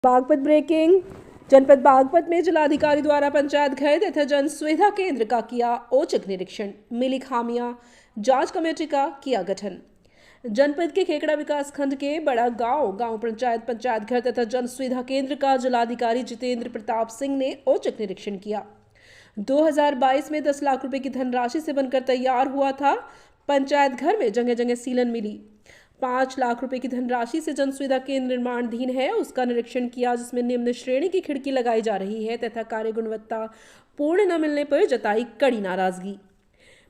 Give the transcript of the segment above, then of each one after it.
Baghpat breaking. जनपद बागपत में जिलाधिकारी द्वारा पंचायत घर तथा जन सुविधा केंद्र का किया औचक निरीक्षण, मिली खामियां, जांच कमेटी का किया गठन। जनपद के खेकड़ा विकास खंड के बड़ा गांव पंचायत घर तथा जन सुविधा केंद्र का जिलाधिकारी जितेंद्र प्रताप सिंह ने औचक निरीक्षण किया। 2022 में 10 लाख रुपए की धनराशि से बनकर तैयार हुआ था। पंचायत घर में जगह जगह सीलन मिली। 5 लाख रुपए की धनराशि से जन सुविधा केंद्र निर्माणाधीन है, उसका निरीक्षण किया, जिसमें निम्न श्रेणी की खिड़की लगाई जा रही है तथा कार्य गुणवत्ता पूर्ण न मिलने पर जताई कड़ी नाराजगी।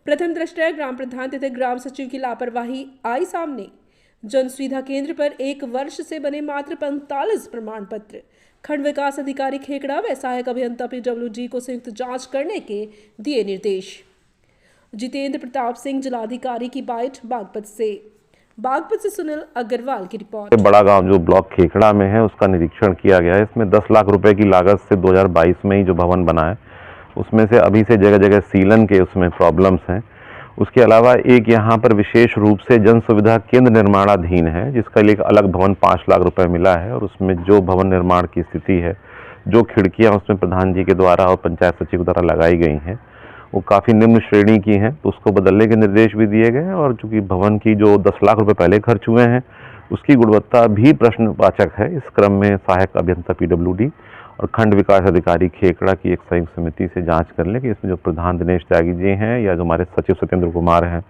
प्रथम दृष्टया ग्राम प्रधान तथा ग्राम सचिव की लापरवाही आई सामने। जन सुविधा केंद्र पर 1 वर्ष से बने मात्र 45 प्रमाण पत्र। खंड विकास अधिकारी खेकड़ा व सहायक अभियंता PWD को संयुक्त जांच करने के दिए निर्देश। जितेंद्र प्रताप सिंह, जिलाधिकारी की बाइट, बागपत से सुनील अग्रवाल की रिपोर्ट। बड़ा गांव जो ब्लॉक खेकड़ा में है उसका निरीक्षण किया गया है। इसमें 10 लाख रुपए की लागत से 2022 में ही जो भवन बना है उसमें से अभी से जगह जगह सीलन के उसमें प्रॉब्लम्स हैं। उसके अलावा एक यहाँ पर विशेष रूप से जन सुविधा केंद्र निर्माणाधीन है, जिसका लिए एक अलग भवन 5 लाख रुपए मिला है और उसमें जो भवन निर्माण की स्थिति है, जो खिड़कियाँ उसमें प्रधान जी के द्वारा और पंचायत सचिव द्वारा लगाई गई हैं वो काफ़ी निम्न श्रेणी की हैं, तो उसको बदलने के निर्देश भी दिए गए हैं। और चूंकि भवन की जो 10 लाख रुपए पहले खर्च हुए हैं उसकी गुणवत्ता भी प्रश्नवाचक है। इस क्रम में सहायक अभियंता PWD और खंड विकास अधिकारी खेकड़ा की एक संयुक्त समिति से जांच कर लें कि इसमें जो प्रधान दिनेश त्यागी जी हैं या जो हमारे सचिव सत्येंद्र कुमार हैं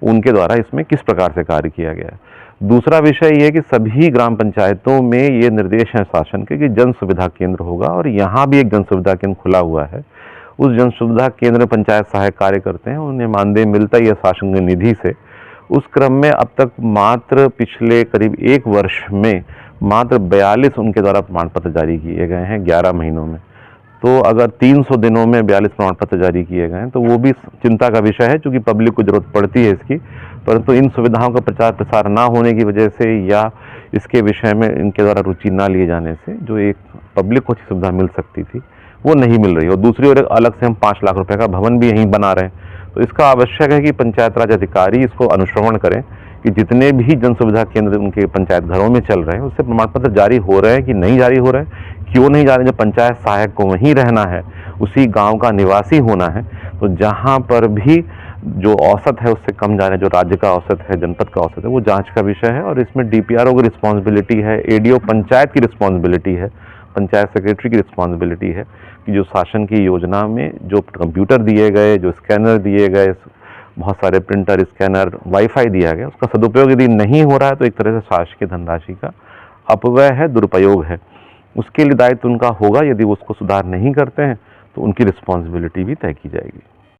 उनके द्वारा इसमें किस प्रकार से कार्य किया गया है। दूसरा विषय ये कि सभी ग्राम पंचायतों में ये निर्देश हैं शासन के कि जन सुविधा केंद्र होगा और यहाँ भी एक जन सुविधा केंद्र खुला हुआ है। उस जन सुविधा केंद्र में पंचायत सहायक कार्य करते हैं, उन्हें मानदेय मिलता ही है शासन की निधि से। उस क्रम में अब तक मात्र पिछले करीब 1 वर्ष में मात्र 42 उनके द्वारा प्रमाण पत्र जारी किए गए हैं 11 महीनों में। तो अगर 300 दिनों में 42 प्रमाण पत्र जारी किए गए हैं तो वो भी चिंता का विषय है, क्योंकि पब्लिक को जरूरत पड़ती है इसकी, परंतु इन सुविधाओं का प्रचार प्रसार ना होने की वजह से या इसके विषय में इनके द्वारा रुचि ना लिए जाने से जो एक पब्लिक को अच्छी सुविधा मिल सकती थी वो नहीं मिल रही। और दूसरी ओर अलग से हम 5 लाख रुपए का भवन भी यहीं बना रहे हैं, तो इसका आवश्यक है कि पंचायत राज अधिकारी इसको अनुश्रवण करें कि जितने भी जन सुविधा केंद्र उनके पंचायत घरों में चल रहे हैं उससे प्रमाण पत्र जारी हो रहे हैं कि नहीं जारी हो रहे हैं, क्यों नहीं जा रहे। जो पंचायत सहायक को वहीं रहना है, उसी गाँव का निवासी होना है, तो जहाँ पर भी जो औसत है उससे कम जा रहे हैं, जो राज्य का औसत है, जनपद का औसत है, वो जाँच का विषय है। और इसमें DPRO की रिस्पॉन्सिबिलिटी है, ADO पंचायत की रिस्पॉन्सिबिलिटी है, पंचायत सेक्रेटरी की रिस्पॉन्सिबिलिटी है कि जो शासन की योजना में जो कंप्यूटर दिए गए, जो स्कैनर दिए गए, बहुत सारे प्रिंटर, स्कैनर, वाईफाई दिया गया, उसका सदुपयोग यदि नहीं हो रहा है तो एक तरह से शासकीय धनराशि का अपव्यय है, दुरुपयोग है। उसके लिए दायित्व उनका होगा। यदि वो उसको सुधार नहीं करते हैं तो उनकी रिस्पॉन्सिबिलिटी भी तय की जाएगी।